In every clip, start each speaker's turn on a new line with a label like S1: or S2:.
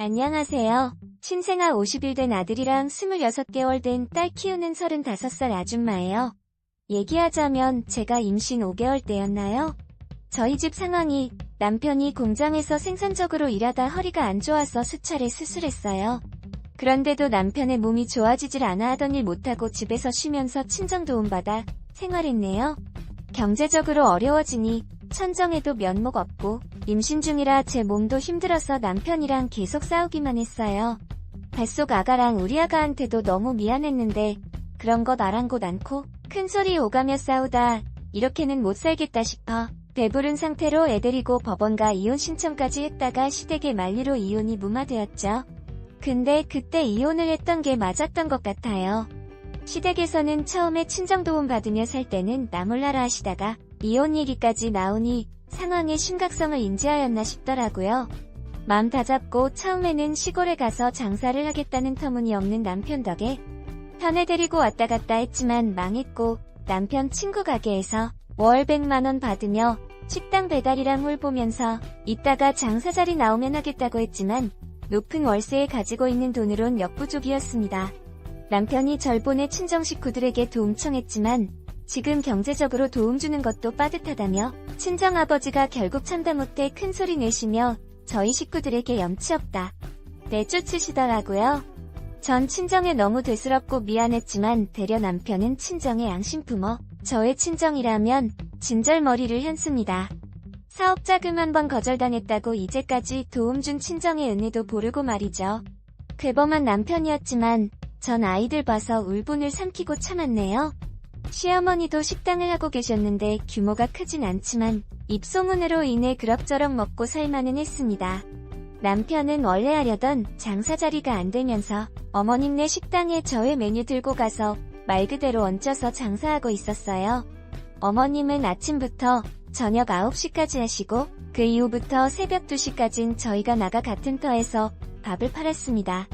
S1: 안녕하세요. 신생아 50일 된 아들이랑 26개월 된 딸 키우는 35살 아줌마예요. 얘기하자면 제가 임신 5개월 때였나요? 저희 집 상황이 남편이 공장에서 생산적으로 일하다 허리가 안 좋아서 수차례 수술했어요. 그런데도 남편의 몸이 좋아지질 않아 하던 일 못하고 집에서 쉬면서 친정 도움받아 생활했네요. 경제적으로 어려워지니 천정에도 면목 없고 임신 중이라 제 몸도 힘들어서 남편이랑 계속 싸우기만 했어요. 뱃속 아가랑 우리 아가한테도 너무 미안했는데 그런 것 아랑곳 않고 큰소리 오가며 싸우다 이렇게는 못 살겠다 싶어 배부른 상태로 애 데리고 법원가 이혼 신청까지 했다가 시댁의 만리로 이혼이 무마되었죠. 근데 그때 이혼을 했던 게 맞았던 것 같아요. 시댁에서는 처음에 친정 도움 받으며 살 때는 나 몰라라 하시다가 이혼 얘기까지 나오니 상황의 심각성을 인지하였나 싶더라고요. 마음 다잡고 처음에는 시골에 가서 장사를 하겠다는 터무니없는 남편 덕에 편에 데리고 왔다 갔다 했지만 망했고 남편 친구 가게에서 월 100만원 받으며 식당 배달이랑 홀 보면서 이따가 장사 자리 나오면 하겠다고 했지만 높은 월세에 가지고 있는 돈으론 역부족이었습니다. 남편이 절 보내 친정 식구들에게 도움 청했지만 지금 경제적으로 도움 주는 것도 빠듯하다며 친정아버지가 결국 참다 못해 큰소리 내시며 저희 식구들에게 염치 없다 내쫓으시더라고요. 전 친정에 너무 대수롭고 미안했지만 되려 남편은 친정의 양심 품어 저의 친정이라면 진절머리를 했습니다. 사업 자금 한 번 거절당했다고 이제까지 도움 준 친정의 은혜도 모르고 말이죠. 괴범한 남편이었지만 전 아이들 봐서 울분을 삼키고 참았네요. 시어머니도 식당을 하고 계셨는데 규모가 크진 않지만 입소문으로 인해 그럭저럭 먹고 살만은 했습니다. 남편은 원래 하려던 장사 자리가 안 되면서 어머님네 식당에 저의 메뉴 들고 가서 말 그대로 얹혀서 장사하고 있었어요. 어머님은 아침부터 저녁 9시까지 하시고 그 이후부터 새벽 2시까진 저희가 나가 같은 터에서 밥을 팔았습니다.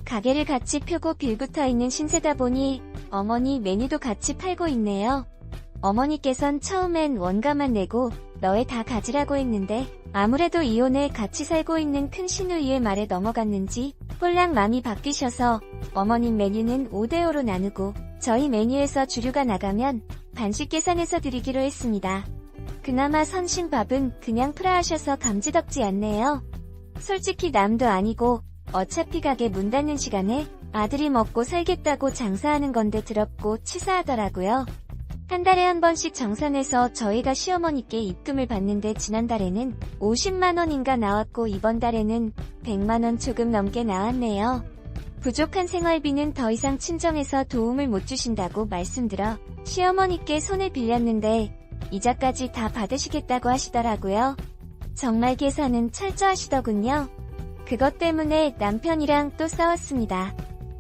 S1: 가게를 같이 펴고 빌붙어 있는 신세다 보니 어머니 메뉴도 같이 팔고 있네요. 어머니께선 처음엔 원가만 내고 너의 다 가지라고 했는데 아무래도 이혼해 같이 살고 있는 큰 시누이의 말에 넘어갔는지 홀랑 마음이 바뀌셔서 어머님 메뉴는 5대5로 나누고 저희 메뉴에서 주류가 나가면 반씩 계산해서 드리기로 했습니다. 그나마 선신밥은 그냥 프라하셔서 감지덕지 않네요. 솔직히 남도 아니고 어차피 가게 문 닫는 시간에 아들이 먹고 살겠다고 장사하는 건데 더럽고 치사하더라고요. 한 달에 한 번씩 정산해서 저희가 시어머니께 입금을 받는데 지난달에는 50만원인가 나왔고 이번 달에는 100만원 조금 넘게 나왔네요. 부족한 생활비는 더 이상 친정에서 도움을 못 주신다고 말씀드려 시어머니께 손을 빌렸는데 이자까지 다 받으시겠다고 하시더라고요. 정말 계산은 철저하시더군요. 그것 때문에 남편이랑 또 싸웠습니다.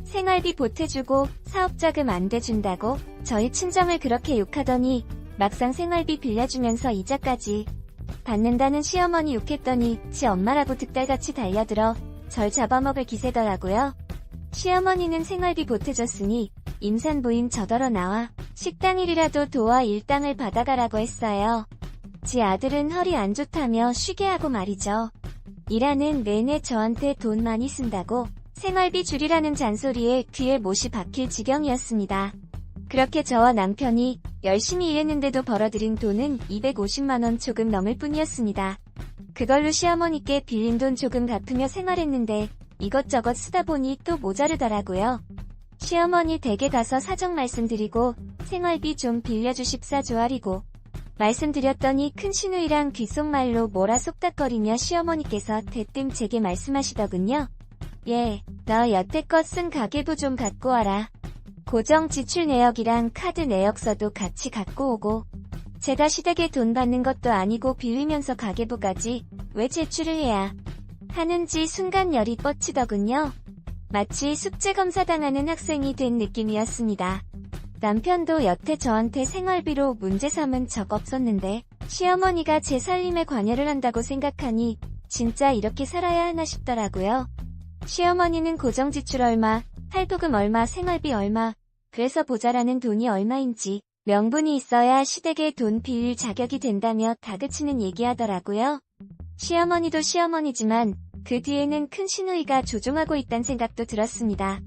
S1: 생활비 보태주고 사업자금 안 대준다고 저희 친정을 그렇게 욕하더니 막상 생활비 빌려주면서 이자까지 받는다는 시어머니 욕했더니 지 엄마라고 득달같이 달려들어 절 잡아먹을 기세더라고요. 시어머니는 생활비 보태줬으니 임산부인 저더러 나와 식당 일이라도 도와 일당을 받아가라고 했어요. 지 아들은 허리 안 좋다며 쉬게 하고 말이죠. 일하는 내내 저한테 돈 많이 쓴다고 생활비 줄이라는 잔소리에 귀에 못이 박힐 지경이었습니다. 그렇게 저와 남편이 열심히 일했는데도 벌어들인 돈은 250만원 조금 넘을 뿐이었습니다. 그걸로 시어머니께 빌린 돈 조금 갚으며 생활했는데 이것저것 쓰다 보니 또 모자르더라고요. 시어머니 댁에 가서 사정 말씀드리고 생활비 좀 빌려주십사 조아리고 말씀드렸더니 큰 시누이랑 귓속말로 뭐라 속닥거리며 시어머니께서 대뜸 제게 말씀하시더군요. 예, 너 여태껏 쓴 가계부 좀 갖고 와라. 고정 지출 내역이랑 카드 내역서도 같이 갖고 오고 제가 시댁에 돈 받는 것도 아니고 빌리면서 가계부까지 왜 제출을 해야 하는지 순간 열이 뻗치더군요. 마치 숙제검사 당하는 학생이 된 느낌이었습니다. 남편도 여태 저한테 생활비로 문제 삼은 적 없었는데 시어머니가 제 살림에 관여를 한다고 생각하니 진짜 이렇게 살아야 하나 싶더라고요. 시어머니는 고정지출 얼마, 할부금 얼마, 생활비 얼마, 그래서 모자라는 돈이 얼마인지 명분이 있어야 시댁에 돈 빌릴 자격이 된다며 다그치는 얘기하더라고요. 시어머니도 시어머니지만 그 뒤에는 큰 시누이가 조종하고 있다는 생각도 들었습니다.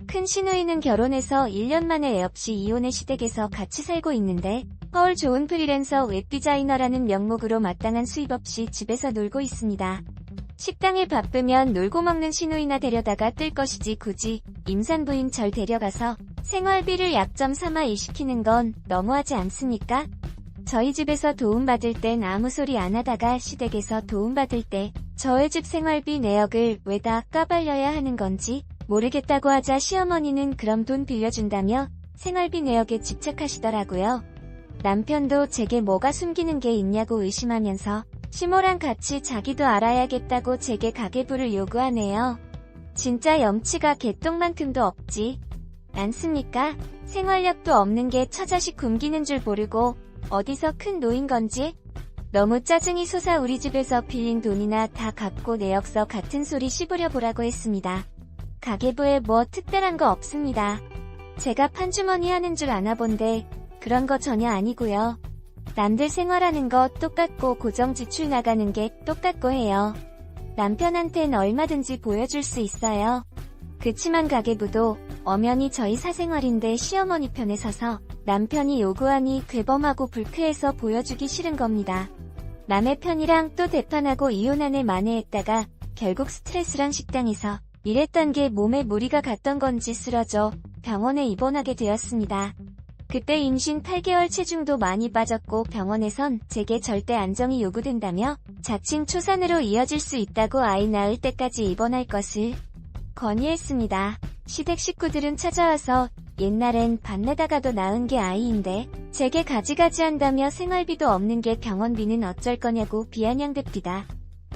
S1: 큰 시누이는 결혼해서 1년 만에 애 없이 이혼의 시댁에서 같이 살고 있는데 서울 좋은 프리랜서 웹디자이너라는 명목으로 마땅한 수입 없이 집에서 놀고 있습니다. 식당일 바쁘면 놀고 먹는 시누이나 데려다가 뜰 것이지 굳이 임산부인 절 데려가서 생활비를 약점 삼아 일시키는 건 너무하지 않습니까? 저희 집에서 도움받을 땐 아무 소리 안 하다가 시댁에서 도움받을 때 저의 집 생활비 내역을 왜 다 까발려야 하는 건지 모르겠다고 하자 시어머니는 그럼 돈 빌려준다며 생활비 내역에 집착하시더라고요. 남편도 제게 뭐가 숨기는 게 있냐고 의심하면서 시모랑 같이 자기도 알아야겠다고 제게 가계부를 요구하네요. 진짜 염치가 개똥만큼도 없지 않습니까? 생활력도 없는 게 처자식 굶기는 줄 모르고 어디서 큰 노인 건지? 너무 짜증이 솟아 우리 집에서 빌린 돈이나 다 갚고 내역서 같은 소리 씹으려 보라고 했습니다. 가계부에 뭐 특별한 거 없습니다. 제가 판주머니 하는 줄 아나 본데 그런 거 전혀 아니고요. 남들 생활하는 거 똑같고 고정 지출 나가는 게 똑같고 해요. 남편한텐 얼마든지 보여줄 수 있어요. 그치만 가계부도 엄연히 저희 사생활인데 시어머니 편에 서서 남편이 요구하니 괴범하고 불쾌해서 보여주기 싫은 겁니다. 남의 편이랑 또 대판하고 이혼한 애 만회했다가 결국 스트레스랑 식당에서 일했던 게 몸에 무리가 갔던 건지 쓰러져 병원에 입원하게 되었습니다. 그때 임신 8개월 체중도 많이 빠졌고 병원에선 제게 절대 안정이 요구된다며 자칭 초산으로 이어질 수 있다고 아이 낳을 때까지 입원할 것을 건의했습니다. 시댁 식구들은 찾아와서 옛날엔 반내다가도 낳은 게 아이인데 제게 가지가지 한다며 생활비도 없는 게 병원비는 어쩔 거냐고 비아냥댑디다.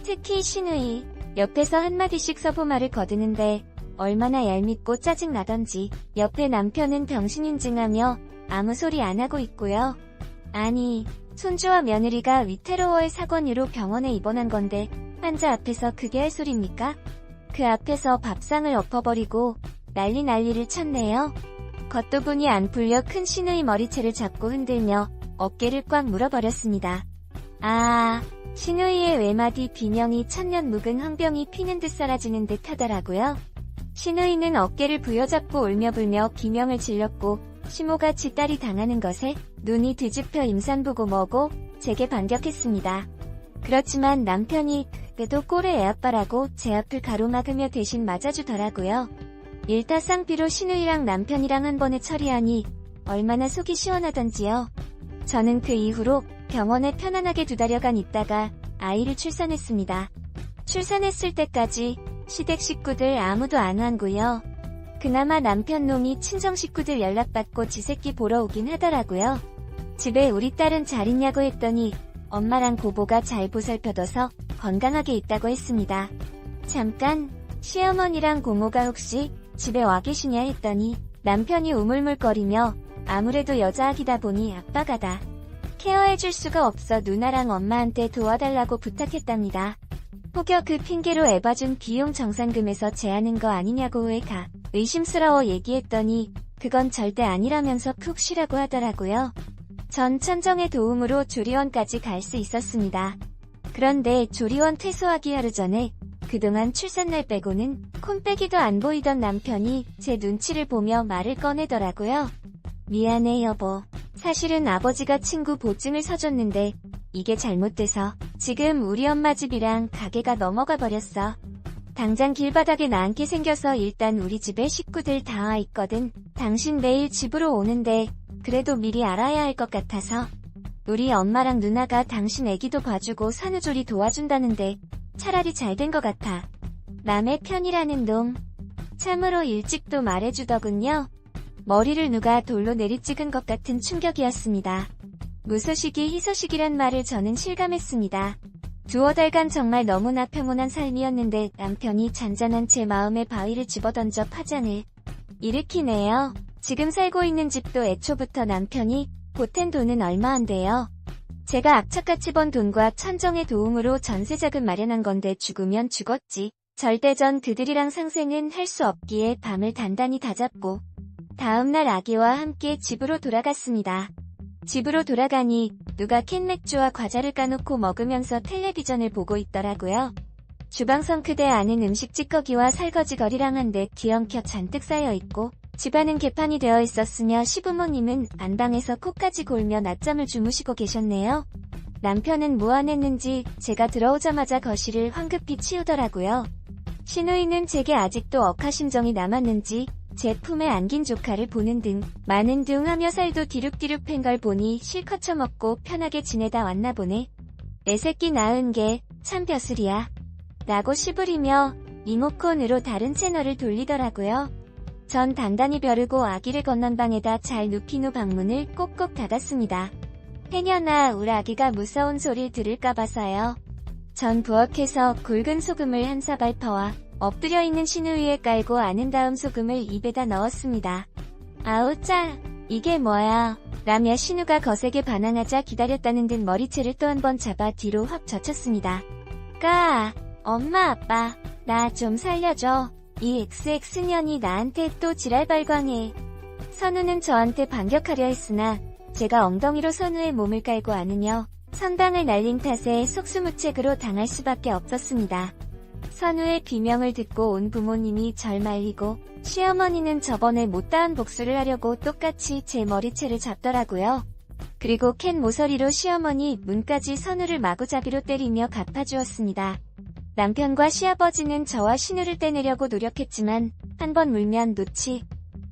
S1: 특히 시누이 옆에서 한마디씩 서보말을 거드는데 얼마나 얄밉고 짜증나던지 옆에 남편은 병신인증하며 아무 소리 안 하고 있고요. 아니, 손주와 며느리가 위태로워의 사건으로 병원에 입원한 건데 환자 앞에서 그게 할 소리입니까? 그 앞에서 밥상을 엎어버리고 난리를 쳤네요. 겉도 분이 안 풀려 큰 시누이 머리채를 잡고 흔들며 어깨를 꽉 물어버렸습니다. 시누이의 외마디 비명이 천년 묵은 황병이 피는 듯 사라지는 듯 하더라고요. 시누이는 어깨를 부여잡고 울며불며 비명을 질렀고 시모가 지 딸이 당하는 것에 눈이 뒤집혀 임산부고 뭐고 제게 반격했습니다. 그렇지만 남편이 그래도 꼴의 애아빠라고 제 앞을 가로막으며 대신 맞아주더라고요. 일타쌍피로 시누이랑 남편이랑 한 번에 처리하니 얼마나 속이 시원하던지요. 저는 그 이후로 병원에 편안하게 2달여간 있다가 아이를 출산했습니다. 출산했을 때까지 시댁 식구들 아무도 안 왔고요. 그나마 남편 놈이 친정 식구들 연락받고 지 새끼 보러 오긴 하더라고요. 집에 우리 딸은 잘 있냐고 했더니 엄마랑 고보가 잘 보살펴둬서 건강하게 있다고 했습니다. 잠깐, 시어머니랑 고모가 혹시 집에 와 계시냐 했더니 남편이 우물물거리며 아무래도 여자아기다 보니 아빠가 다 케어해줄 수가 없어 누나랑 엄마한테 도와달라고 부탁했답니다. 혹여 그 핑계로 애봐준 비용 정산금에서 제하는 거 아니냐고 왜가 의심스러워 얘기했더니 그건 절대 아니라면서 푹 쉬라고 하더라고요. 전 천정의 도움으로 조리원까지 갈 수 있었습니다. 그런데 조리원 퇴소하기 하루 전에 그동안 출산날 빼고는 콘빼기도 안 보이던 남편이 제 눈치를 보며 말을 꺼내더라고요. 미안해 여보. 사실은 아버지가 친구 보증을 서줬는데 이게 잘못돼서 지금 우리 엄마 집이랑 가게가 넘어가 버렸어. 당장 길바닥에 나앉게 생겨서 일단 우리 집에 식구들 다 와 있거든. 당신 내일 집으로 오는데 그래도 미리 알아야 할 것 같아서. 우리 엄마랑 누나가 당신 애기도 봐주고 산후조리 도와준다는데 차라리 잘 된 것 같아. 남의 편이라는 놈. 참으로 일찍도 말해주더군요. 머리를 누가 돌로 내리찍은 것 같은 충격이었습니다. 무소식이 희소식이란 말을 저는 실감했습니다. 2달간 정말 너무나 평온한 삶이었는데 남편이 잔잔한 제 마음에 바위를 집어던져 파장을 일으키네요. 지금 살고 있는 집도 애초부터 남편이 보탠 돈은 얼마 안 돼요. 제가 악착같이 번 돈과 천정의 도움으로 전세자금 마련한 건데 죽으면 죽었지. 절대전 그들이랑 상생은 할 수 없기에 밤을 단단히 다잡고 다음날 아기와 함께 집으로 돌아갔습니다. 집으로 돌아가니 누가 캔맥주와 과자를 까놓고 먹으면서 텔레비전을 보고 있더라고요. 주방 싱크대 안은 음식 찌꺼기와 설거지 거리랑 한데 뒤엉켜 잔뜩 쌓여있고 집안은 개판이 되어 있었으며 시부모님은 안방에서 코까지 골며 낮잠을 주무시고 계셨네요. 남편은 무안했는지 제가 들어오자마자 거실을 황급히 치우더라고요. 시누이는 제게 아직도 억하심정이 남았는지 제 품에 안긴 조카를 보는 등 많은 둥 하며 살도 디룩디룩 팬 걸 보니 실컷 처먹고 편하게 지내다 왔나 보네. 내 새끼 낳은 게 참 벼슬이야. 라고 시부리며 리모컨으로 다른 채널을 돌리더라고요. 전 단단히 벼르고 아기를 건넌방에다 잘 눕힌 후 방문을 꼭꼭 닫았습니다. 해녀나 울 아기가 무서운 소리를 들을까 봐서요. 전 부엌에서 굵은 소금을 한 사발 퍼와 엎드려 있는 시누이에 깔고 안은 다음 소금을 입에다 넣었습니다. 아우 짜, 이게 뭐야? 라며 신우가 거세게 반항하자 기다렸다는 듯 머리채를 또 한 번 잡아 뒤로 확 젖혔습니다. 까, 엄마 아빠, 나 좀 살려줘. 이 XX년이 나한테 또 지랄발광해. 선우는 저한테 반격하려 했으나 제가 엉덩이로 선우의 몸을 깔고 안으며 선방을 날린 탓에 속수무책으로 당할 수밖에 없었습니다. 선우의 비명을 듣고 온 부모님이 절 말리고 시어머니는 저번에 못다한 복수를 하려고 똑같이 제 머리채를 잡더라고요. 그리고 캔 모서리로 시어머니 문까지 선우를 마구잡이로 때리며 갚아주었습니다. 남편과 시아버지는 저와 신우를 떼내려고 노력했지만 한 번 물면 놓지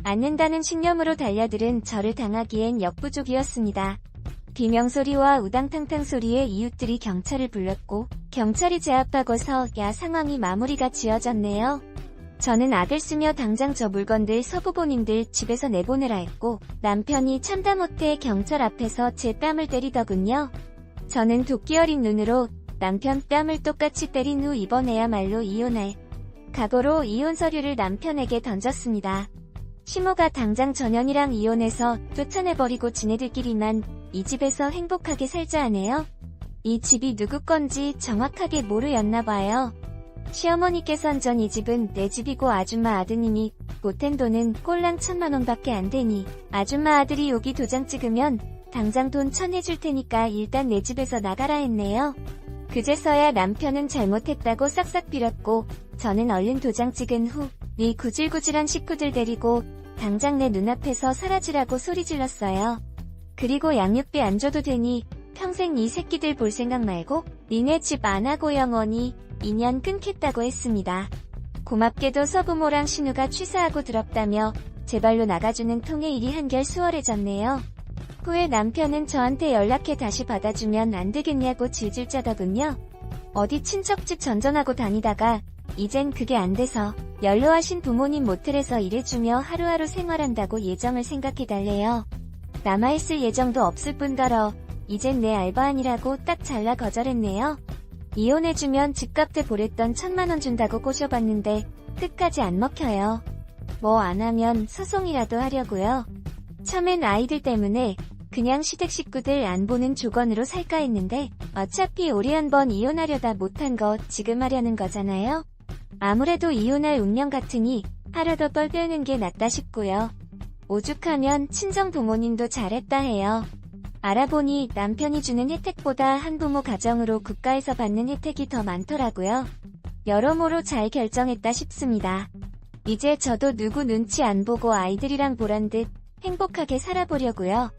S1: 않는다는 신념으로 달려들은 저를 당하기엔 역부족이었습니다. 비명소리와 우당탕탕 소리에 이웃들이 경찰을 불렀고 경찰이 제압하고서 야 상황이 마무리가 지어졌네요. 저는 악을 쓰며 당장 저 물건들 서부모님들 집에서 내보내라 했고 남편이 참다 못해 경찰 앞에서 제 뺨을 때리더군요. 저는 도끼 어린 눈으로 남편 뺨을 똑같이 때린 후 이번에야말로 이혼할 각오로 이혼 서류를 남편에게 던졌습니다. 시모가 당장 전현이랑 이혼해서 쫓아내버리고 지네들끼리만 이 집에서 행복하게 살자 하네요. 이 집이 누구 건지 정확하게 모르였나봐요. 시어머니께선 전 이 집은 내 집이고 아줌마 아드님이 보탠 돈은 꼴랑 1000만원밖에 안 되니 아줌마 아들이 여기 도장 찍으면 당장 돈 1000 해줄 테니까 일단 내 집에서 나가라 했네요. 그제서야 남편은 잘못했다고 싹싹 빌었고 저는 얼른 도장 찍은 후 이 구질구질한 식구들 데리고 당장 내 눈앞에서 사라지라고 소리 질렀어요. 그리고 양육비 안 줘도 되니 평생 이 새끼들 볼 생각 말고 니네 집 안 하고 영원히 인연 끊겠다고 했습니다. 고맙게도 서부모랑 신우가 취사하고 들었다며 제발로 나가주는 통의 일이 한결 수월해졌네요. 후에 남편은 저한테 연락해 다시 받아주면 안 되겠냐고 질질 짜더군요. 어디 친척집 전전하고 다니다가 이젠 그게 안 돼서 연로하신 부모님 모텔에서 일해주며 하루하루 생활한다고 예정을 생각해달래요. 남아있을 예정도 없을 뿐더러 이젠 내 알바아니라고 딱 잘라 거절했네요. 이혼해주면 집값대 보랬던 1000만원 준다고 꼬셔봤는데 끝까지 안 먹혀요. 뭐 안하면 소송이라도 하려고요. 처음엔 아이들 때문에 그냥 시댁 식구들 안 보는 조건으로 살까 했는데 어차피 올해 한번 이혼하려다 못한 거 지금 하려는 거잖아요. 아무래도 이혼할 운명 같으니 하루 더 뻘 빼는 게 낫다 싶고요. 오죽하면 친정 부모님도 잘했다 해요. 알아보니 남편이 주는 혜택보다 한부모 가정으로 국가에서 받는 혜택이 더 많더라고요. 여러모로 잘 결정했다 싶습니다. 이제 저도 누구 눈치 안 보고 아이들이랑 보란 듯 행복하게 살아보려고요.